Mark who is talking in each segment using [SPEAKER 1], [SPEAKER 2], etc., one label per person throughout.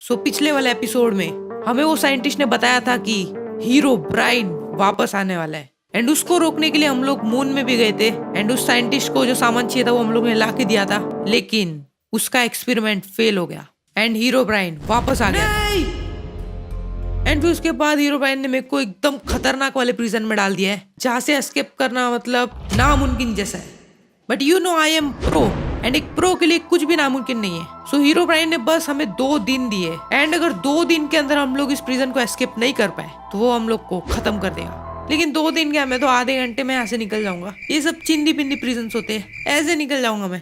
[SPEAKER 1] सो पिछले वाले एपिसोड में हमें वो साइंटिस्ट ने बताया था कि हीरो ब्राइन वापस आने वाला है एंड उसको रोकने के लिए हम लोग मून में भी गए थे एंड उस साइंटिस्ट को जो सामान चाहिए था वो हम लोग ने ला के दिया था, लेकिन उसका एक्सपेरिमेंट फेल हो गया एंड हीरो ब्राइन वापस आ गया। एंड फिर उसके बाद हीरो ब्राइन ने मेरे को एकदम खतरनाक वाले प्रिजन में डाल दिया है जहाँ से एस्केप करना मतलब नामुमकिन जैसा है। But you know I am pro and एक प्रो के लिए कुछ भी नामुमकिन नहीं है। सो हीरो ब्राइन ने बस हमें 2 दिन दिए एंड अगर 2 दिन के अंदर हम लोग इस प्रिजन को एस्केप नहीं कर पाए तो वो हम लोग को खत्म कर देगा। लेकिन 2 दिन क्या, मैं तो आधे घंटे में यहाँ से निकल जाऊंगा। ये सब चिंदी पिंदी प्रिजन होते हैं, ऐसे निकल जाऊंगा मैं।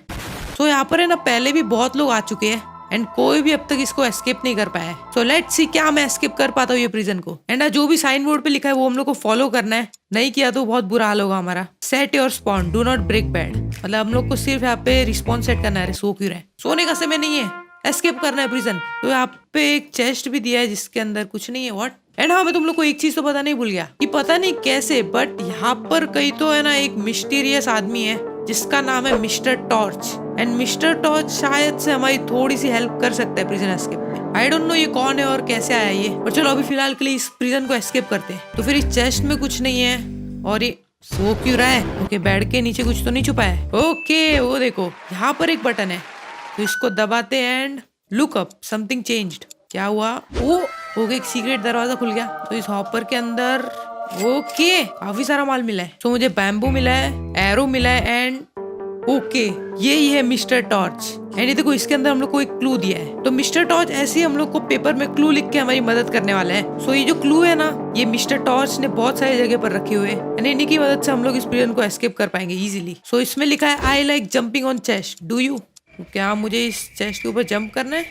[SPEAKER 1] सो यहाँ पर है ना पहले भी बहुत लोग आ चुके हैं एंड कोई भी अब तक इसको एस्केप नहीं कर पाया है। सो लेट्स सी क्या मैं एस्केप कर पाता हूँ ये प्रिजन को। एंड जो भी साइन बोर्ड पे लिखा है वो हम लोग को फॉलो करना है, नहीं किया तो बहुत बुरा हाल होगा हमारा। Set your spawn, do not break bed, मतलब हम लोग को सिर्फ यहाँ पे रिस्पॉन्स सेट करना है। सो क्यों रहे, सोने का समय नहीं है, एस्केप करना है प्रिजन। तो यहाँ पे एक चेस्ट भी दिया है जिसके अंदर कुछ नहीं है। व्हाट? एंड हाँ, मैं तुम लोग को एक चीज तो पता नहीं भूल गया कि पता नहीं कैसे बट यहाँ पर कहीं तो है ना एक मिस्टीरियस आदमी है जिसका नाम है mister torch. And mister torch शायद से हमारी थोड़ी सी हेल्प कर सकता है प्रिजन एस्केप में। आई डोंट नो ये कौन है और कैसे आया ये, पर चलो अभी फिलहाल के लिए इस प्रिजन को एस्केप करते हैं। तो फिर इस चेस्ट में कुछ नहीं है और ये सो क्यों रहा है? ओके, बेड के नीचे कुछ तो नहीं छुपा है। ओके, वो देखो यहाँ पर एक बटन है तो इसको दबाते and look up, something changed. क्या हुआ? ओ ओके, एक सीक्रेट दरवाजा खुल गया। तो इस हॉपर के अंदर ओके काफी सारा माल मिला है। तो मुझे बैम्बू मिला है, एरो मिला है एंड ओके यही है मिस्टर टॉर्च। एंड ये देखो इसके अंदर हम लोग को एक क्लू दिया है। तो मिस्टर टॉर्च ऐसे ही हम लोग को पेपर में क्लू लिख के हमारी मदद करने वाला है। सो ये जो क्लू है ना, ये मिस्टर टॉर्च ने बहुत सारी जगह पर रखे हुए हैं एंड इन्हीं की मदद से हम लोग इस प्रिजन को एस्केप कर पाएंगे इजीली। सो इसमें लिखा है I like jumping on chest, do you? क्या मुझे इस चेस्ट के ऊपर जंप करना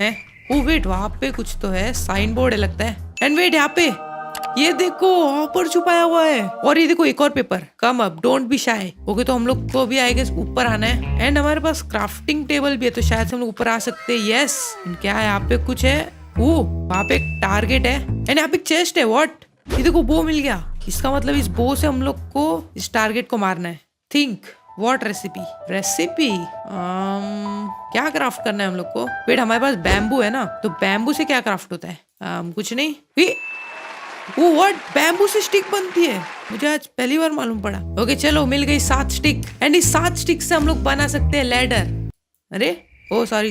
[SPEAKER 1] है? ओ वेट, वहां पे कुछ तो है, साइन बोर्ड है लगता है। एंड वेट, यहाँ पे ये देखो ऊपर छुपाया हुआ है और ये देखो एक और paper, come up, don't be shy. Okay, तो हम लोग को भी आएगा ऊपर आना है एंड हमारे पास क्राफ्टिंग टेबल भी है तो शायद से हम लोग ऊपर आ सकते हैं। यस, क्या है यहाँ पे? कुछ है, ओ वहाँ पे एक टारगेट है एंड यहाँ पे एक चेस्ट है। व्हाट? ये देखो बो मिल गया, इसका मतलब इस बो से हम लोग को इस टारगेट को मारना है। थिंक व्हाट रेसिपी क्या क्राफ्ट करना है हम लोग को? वेट, हमारे पास बैम्बू है ना, तो बैम्बू से क्या क्राफ्ट होता है? कुछ नहीं। वो व्हाट? बैम्बू से स्टिक बनती है, मुझे आज पहली बार मालूम पड़ा। ओके चलो, मिल गई 7 स्टिक एंड इस 7 स्टिक से हम लोग बना सकते हैं लैडर। अरे ओ सॉरी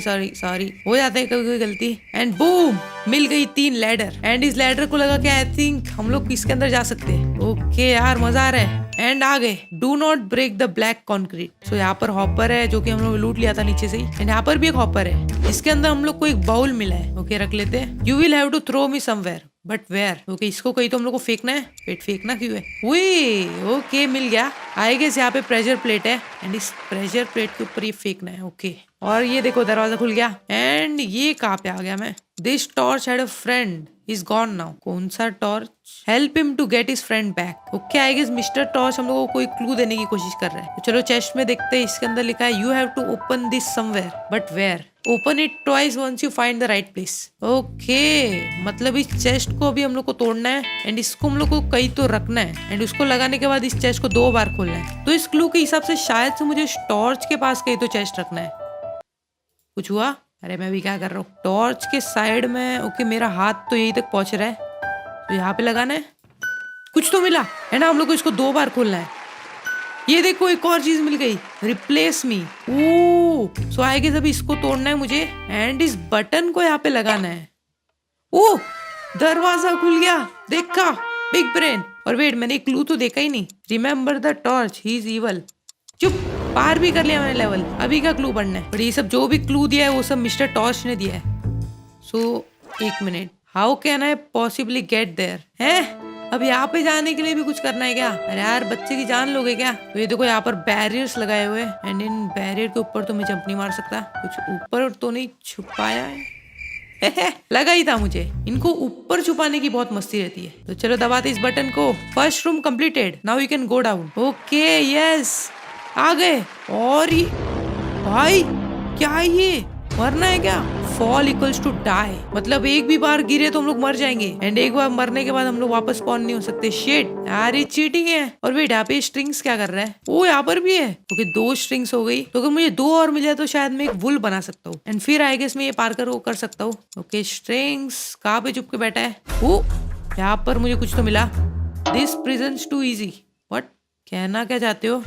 [SPEAKER 1] हो जाता है कभी कोई गलती। एंड बूम, मिल गई 3 लैडर एंड इस लैडर को लगा के आई थिंक हम लोग इसके अंदर जा सकते हैं। ओके यार, मजा आ रहा है। एंड आ गए, do not break the black concrete. So यहाँ पर हॉपर है जो कि हम लोग लूट लिया था नीचे से ही एंड यहाँ पर भी एक हॉपर है, इसके अंदर हम लोग को एक बाउल मिला है। ओके, रख लेते हैं। You will have to throw me somewhere, but where? Okay, इसको कहीं तो हम लोग को फेंकना है। वेट, फेंकना क्यों है? ओके मिल गया। आई गेस यहाँ पे प्रेशर प्लेट है एंड इस प्रेशर प्लेट के ऊपर ये फेंकना है। ओके, और ये देखो दरवाजा खुल गया एंड ये कहाँ पे आ गया मैं? This torch had a friend, is gone now. कौन सा torch? Help him to get his friend back. Okay, I guess mister torch हम लोगों को कोई क्लू देने की कोशिश कर रहा है। तो चलो चेस्ट में देखते हैं, इसके अंदर लिखा है you have to open this somewhere, but where? Open it twice once you find the right place. Okay, मतलब इस चेस्ट को भी हम लोग को तोड़ना है एंड इसको हम लोग को कहीं तो रखना है एंड उसको लगाने के बाद इस चेस्ट को 2 बार खोलना है। तो इस क्लू के हिसाब से शायद से मुझे टॉर्च के पास कहीं तो चेस्ट रखना है। कुछ हुआ? अरे मैं भी क्या कर रहा हूँ? टॉर्च के साइड में। ओके, मेरा हाथ तो यही तक पहुंच रहा है तो यहाँ पे लगाना है। कुछ तो मिला है ना, हम लोग को इसको 2 बार खोलना है। ये देखो एक और चीज मिल गई, replace me. So I guess अभी इसको तोड़ना है मुझे एंड इस बटन को यहाँ पे लगाना है। ओ दरवाजा खुल गया, देखा? Big brain. और वेट, मैंने क्लू तो देखा ही नहीं। Remember the torch, he is evil. चुप, पार भी कर लिया मैंने लेवल, अभी का क्लू पढ़ना है। पर ये सब जो भी क्लू दिया है वो सब मिस्टर टॉर्च ने दिया है। सो एक minute, how can I possibly get there? है अब यहाँ पे जाने के लिए भी कुछ करना है क्या? अरे यार, बच्चे की जान लोगे क्या? तो ये देखो यहाँ पर बैरियर्स लगाए हुए हैं एंड इन बैरियर के ऊपर तो मैं जंप नहीं मार सकता। कुछ ऊपर तो नहीं छुपाया है? लगा ही था मुझे, इनको ऊपर छुपाने की बहुत मस्ती रहती है। तो चलो दबाते इस बटन को। First room completed, now you can go down. Okay yes, आ गए। और ये भाई क्या है ये? मरना है क्या? फॉल इक्वल्स टू डाई, मतलब एक भी बार गिरे तो हम लोग मर जाएंगे एंड एक बार मरने के बाद हम लोग वापस स्पॉन नहीं हो सकते। शिट यार, ये चीटिंग है। और वेट, यहाँ पे स्ट्रिंग्स क्या कर रहा है? वो यहाँ पर भी है। ओके, 2 स्ट्रिंग्स हो गई। तो अगर मुझे 2 और मिल जाए तो शायद मैं एक वुल बना सकता हूँ एंड फिर आई गेस मैं ये पार्कर वो कर सकता हूँ। ओके, स्ट्रिंग्स कहाँ पे चुप के बैठा है? वो यहाँ पर मुझे कुछ तो मिला। This prisons too easy. What कहना क्या चाहते हो?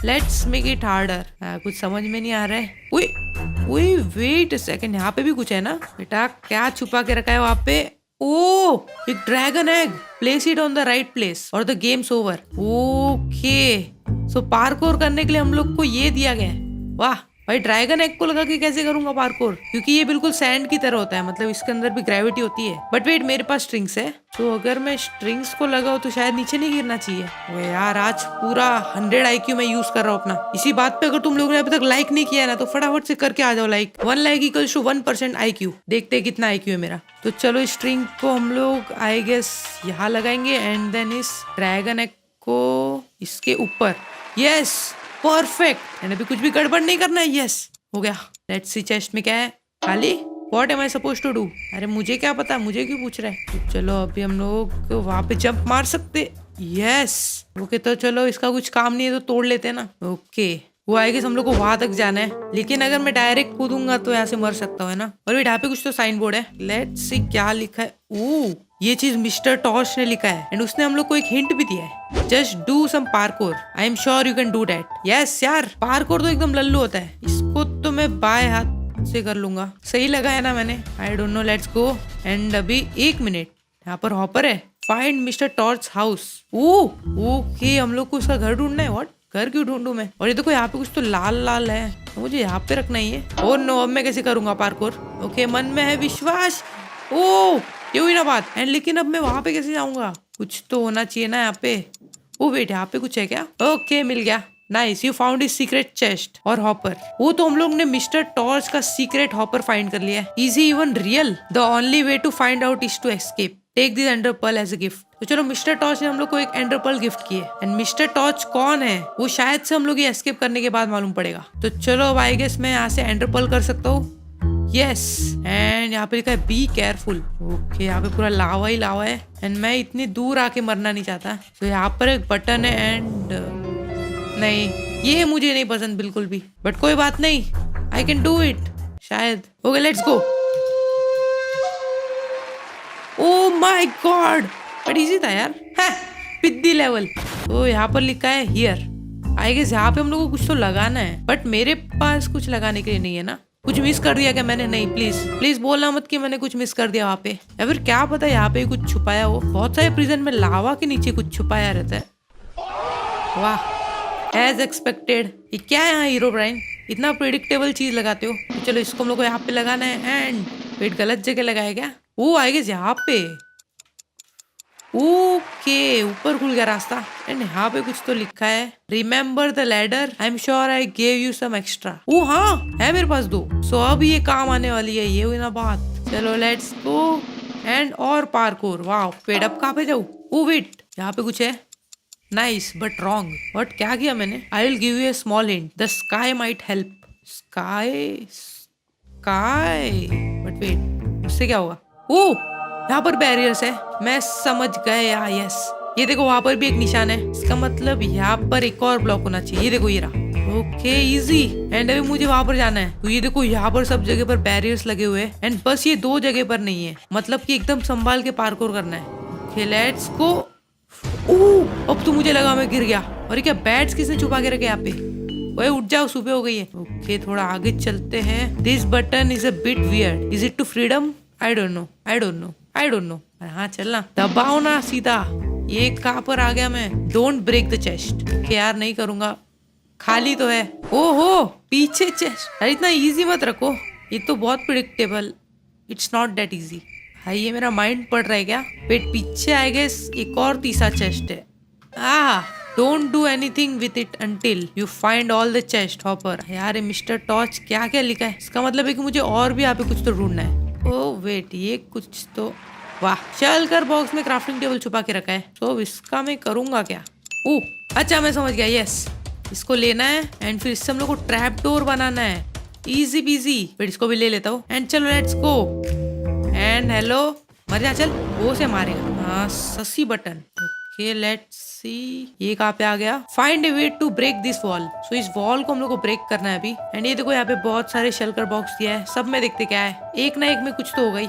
[SPEAKER 1] Let's make it harder. कुछ समझ में नहीं आ रहा है। उई वेट सेकंड, यहाँ पे भी कुछ है ना बेटा? क्या छुपा के रखा है वहाँ पे? ओ, एक dragon egg. Place it on the right place और the game's over. Okay, so parkour करने के लिए हम लोग को ये दिया गया है। वाह भाई, ड्रैगन एग को लगा के कैसे करूंगा पार्कोर? क्योंकि ये बिल्कुल सैंड की तरह होता है, मतलब इसके अंदर भी ग्रेविटी होती है। बट वेट, मेरे पास स्ट्रिंग्स है, तो अगर मैं स्ट्रिंग्स को लगाऊं तो शायद नीचे नहीं गिरना चाहिए। ओए यार, आज पूरा 100 IQ मैं यूज कर रहा हूँ अपना। इसी बात पे अगर तुम लोगों ने अभी तक लाइक नहीं किया है ना, तो फटाफट से करके आ जाओ like. 1 like equals to 1% IQ। देखते हैं कितना IQ है मेरा। तो चलो, स्ट्रिंग को हम लोग आई गेस यहाँ लगाएंगे एंड देन इस ड्रैगन एग को इसके ऊपर। Yes, perfect. एंड अभी कुछ भी गड़बड़ नहीं करना है। यस, हो गया। लेट्स सी चेस्ट में क्या है? खाली। What am I suppose to do? अरे मुझे क्या पता, मुझे क्यों पूछ रहा है? तो चलो, अभी हम लोग वहां पे जंप मार सकते। यस, ओके, तो चलो, इसका कुछ काम नहीं है तो तोड़ लेते हैं ना। ओके, वो आएगी, हम लोग को वहां तक जाना है, लेकिन अगर मैं डायरेक्ट कूदूंगा तो यहाँ से मर सकता हूँ, है ना? और यहाँ पे कुछ तो साइन बोर्ड है। लेट्स सी क्या लिखा है। ओ, ये चीज मिस्टर टॉश ने लिखा है एंड उसने हम लोग को एक हिंट भी दिया है। Just do some parkour, I am sure you can do that. Yes यार, पार्कोर तो एकदम लल्लू होता है। इसको तो मैं बाएं हाथ से कर लूंगा। सही लगा है ना मैंने? आई don't no, let's go. And अभी 1 मिनट, यहाँ पर हॉपर है। Find mister torch house. Okay, हम लोग को उसका घर ढूंढना है। व्हाट? घर क्यों ढूंढूं मैं? और ये देखो, यहाँ पे कुछ तो लाल लाल है, तो मुझे यहाँ पे रखना ही है। और नो, अब मैं कैसे करूंगा पार्कोर? ओके, मन में है विश्वास। ओ, ये हुई ना बात। एंड लेकिन अब मैं वहां पे कैसे जाऊंगा? कुछ तो होना चाहिए ना यहाँ पे। ओ वेट, यहाँ पे कुछ है क्या? ओके, मिल गया। Nice, you found his secret chest और हॉपर। वो तो हम लोग ने मिस्टर टॉर्च का सीक्रेट हॉपर फाइंड कर लिया है। Is he even real? The only way to find out is to escape. Take this ender pearl as a gift. तो चलो, मिस्टर टॉर्च ने हम लोग को एक एंडर पर्ल गिफ्ट की है एंड मिस्टर टॉर्च कौन है वो शायद से हम लोग ये एस्केप करने के बाद मालूम पड़ेगा। तो चलो, अब आई गेस मैं यहाँ से एंडर पर्ल कर सकता हूँ। यस, एंड यहाँ पे लिखा है बी केयरफुल। ओके, यहाँ पे पूरा लावा ही लावा है एंड मैं इतनी दूर आके मरना नहीं चाहता। तो यहाँ पर एक बटन है एंड नहीं, ये मुझे नहीं पसंद बिल्कुल भी, बट कोई बात नहीं, आई कैन डू इट शायद। Okay, let's go. Oh my God, but easy था यार। है पिद्दी लेवल। तो यहाँ पर लिखा है हियर। आई गेस यहाँ पे हम लोग को कुछ तो लगाना है, बट मेरे पास कुछ लगाने के लिए नहीं है ना। कुछ मिस कर दिया क्या मैंने? नहीं, प्लीज प्लीज बोलना मत कि मैंने कुछ मिस कर दिया वहाँ पे, या फिर क्या पता यहाँ पे कुछ छुपाया हो। बहुत सारे प्रिजन में लावा के नीचे कुछ छुपाया रहता है। वाह, एज एक्सपेक्टेड। ये क्या है यहाँ हीरो ब्राइन? इतना प्रिडिक्टेबल चीज लगाते हो। तो चलो, इसको हम लोग को यहाँ पे लगाना है एंड वेट, गलत जगह लगाया क्या? वो आएगा यहाँ पे। ओके, ऊपर खुल गया रास्ता एंड यहाँ पे कुछ तो लिखा है, remember the ladder, I am sure I gave you some extra. ओ हाँ, है मेरे पास 2। सो अब ये काम आने वाली है। ये हुई ना बात। चलो, लेट्स गो एंड और पार्कोर। वाह, वेट, अब कहाँ पे जाऊँ? ओ वेट, यहाँ पे कुछ है। Nice but wrong. बट क्या किया मैंने? I will give you a small hint, the sky might help. Sky sky, but wait, उससे क्या होगा? ओ, यहाँ पर बैरियर्स है, मैं समझ गया। यस, ये देखो, वहां पर भी एक निशान है। इसका मतलब यहाँ पर एक और ब्लॉक होना चाहिए। ये देखो, ये रहा। Okay, easy. एंड अभी मुझे वहां पर जाना है। तो ये देखो, यहाँ पर सब जगह पर बैरियर्स लगे हुए हैं एंड बस ये 2 जगह पर नहीं है, मतलब कि एकदम संभाल के पार्कोर करना है। Okay, let's go. अब तो मुझे लगा मैं गिर गया। और क्या बैट्स किसने छुपा के रखे यहाँ पे? ओए उठ जाओ, सुबह हो गई है। ओके, थोड़ा आगे चलते हैं। This button is a bit weird, is it to freedom? I don't know, I don't know, I don't know. हाँ, चलना, दबाओ ना सीधा। ये कहाँ पर आ गया मैं? Don't break the chest. यार नहीं करूंगा, खाली तो है। ओहो, पीछे चेस्ट। अरे इतना इजी मत रखो, ये तो बहुत predictable. It's not that easy. भाई, ये मेरा माइंड पढ़ रहा है क्या? पेट पीछे आई गेस एक और तीसरा चेस्ट है। Don't do anything with it until you find all the chest hopper. यार, मिस्टर टॉर्च क्या क्या लिखा है? इसका मतलब है कि मुझे और भी यहाँ पे कुछ तो ढूंढना है। ओ वेट, ये कुछ तो, वाह, चल कर बॉक्स में क्राफ्टिंग टेबल छुपा के रखा है। तो इसका मैं करूंगा क्या? अच्छा, मैं समझ गया। यस, इसको लेना है एंड फिर इससे हम लोग को ट्रैप डोर बनाना है। Easy PG. फिर इसको भी ले लेता हूँ एंड चलो लेट्स गो। एंड हेलो, मर जा चल, वो से मारेगा। हाँ ससी बटन। ओके लेट्स सी, ये कहाँ पे आ गया? Find a way to break this wall. So इस वॉल को हम लोग को ब्रेक करना है अभी। एंड ये देखो यहाँ पे बहुत सारे शलकर बॉक्स दिया है, सब में देखते क्या है, एक ना एक में कुछ तो हो गई।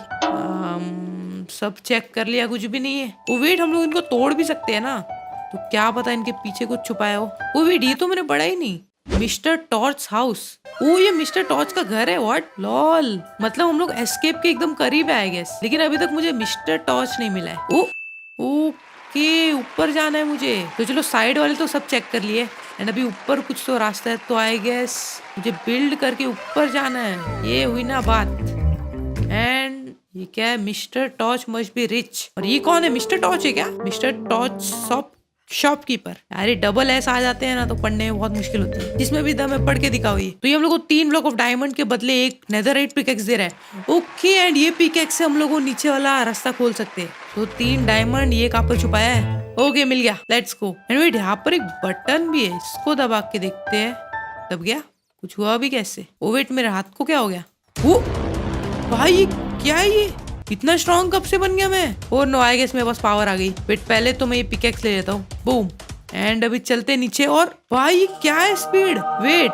[SPEAKER 1] सब चेक कर लिया, कुछ भी नहीं है। ओ वेट, हम लोग इनको तोड़ भी सकते हैं ना, तो क्या पता इनके पीछे कुछ छुपाया हो। ओ वेट, ये तो मैंने पढ़ा ही नहीं। Mister torch house. ओ ये मिस्टर टॉर्च का घर है। व्हाट लॉल, मतलब हम लोग एस्केप के एकदम करीब है आई गेस, लेकिन अभी तक मुझे मिस्टर टॉर्च नहीं मिला है। ओ ओके, ऊपर जाना है मुझे। तो चलो साइड वाले तो सब चेक कर लिए एंड अभी ऊपर कुछ तो रास्ता है, तो आई गेस मुझे बिल्ड करके ऊपर जाना है। ये हुई ना बात। एंड ये क्या है? Mister torch must be rich. और ये कौन है? मिस्टर टॉर्च है क्या? Mister torch shopkeeper. यार डबल एस आ जाते हैं ना तो पढ़ने में बहुत मुश्किल होती है। जिसमें भी दम है पढ़ के दिखाओ। ये तो ये हम लोग को 3 ब्लॉक ऑफ डायमंड के बदले एक नेदरराइट पिकेक्स दे रहा है। ओके, एंड ये पिकेक्स से हम लोग को नीचे वाला रास्ता खोल सकते हैं। तो 3 डायमंड ये कहाँ पर छुपाया है? ओके मिल गया, लेट्स गो। एंड वेट, यहाँ पर एक बटन भी है, इसको दबा के देखते हैं। दब गया? कुछ हुआ भी कैसे? ओ वेट, मेरे हाथ को क्या हो गया? वो भाई क्या है ये? इतना स्ट्रॉन्ग कब से बन गया मैं? और नो, आई गेस मेरे पास पावर आ गई। वेट, पहले तो मैं ये पिकेक्स ले लेता हूँ। बूम। एंड अभी चलते नीचे। और भाई क्या है स्पीड? वेट,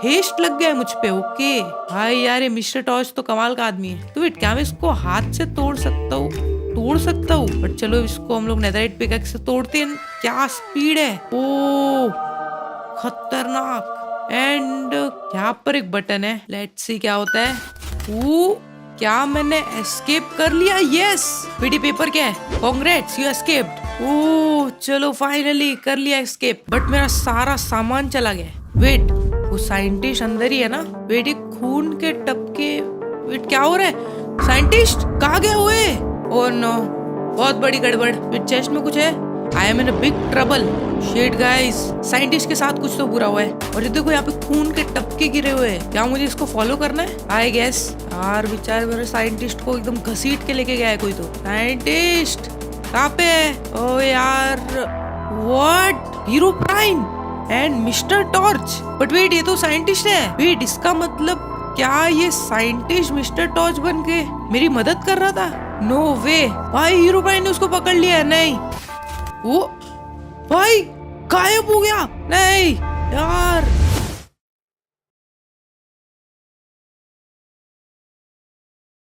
[SPEAKER 1] हेस्ट लग गया है मुझ पे। ओके भाई यार, ये मिस्टर टॉर्च तो कमाल का आदमी है। तो वेट, क्या मैं इसको हाथ से तोड़ सकता हूँ? तोड़ सकता हूँ, बट चलो इसको हम लोग नेदरराइट पिकेक्स से तोड़ते हैं। क्या स्पीड है! ओ खतरनाक। एंड यहाँ पर एक बटन है, लेट्स सी क्या होता है। क्या मैंने एस्केप कर लिया? यस। पीडी पेपर क्या है? Congrats, you escaped. ओह चलो फाइनली कर लिया एस्केप, बट मेरा सारा सामान चला गया। वेट, वो साइंटिस्ट अंदर ही है ना? वेट, ये खून के टपके। वेट, क्या हो रहा है? साइंटिस्ट कहाँ गए हुए? ओह नो, बहुत बड़ी गड़बड़। वेट, चेस्ट में कुछ है। I am in a big trouble. Shit guys, scientist के साथ कुछ तो बुरा हुआ है। और ये देखो यहाँ पे खून के टपके गिरे हुए हैं। क्या मुझे इसको फॉलो करना है? I guess. यार बेचारे मेरे साइंटिस्ट को एकदम घसीट के लेके गया है कोई तो। साइंटिस्ट कहाँ पे है? ओ यार, what? Hero prime and mister torch. But wait, ये तो साइंटिस्ट है। वेट, इसका मतलब क्या ये साइंटिस्ट मिस्टर टॉर्च बन के मेरी मदद कर रहा था? नो वे भाई, हीरो प्राइम ने उसको पकड़ लिया है। नहीं, वो भाई गायब हो गया। नहीं यार,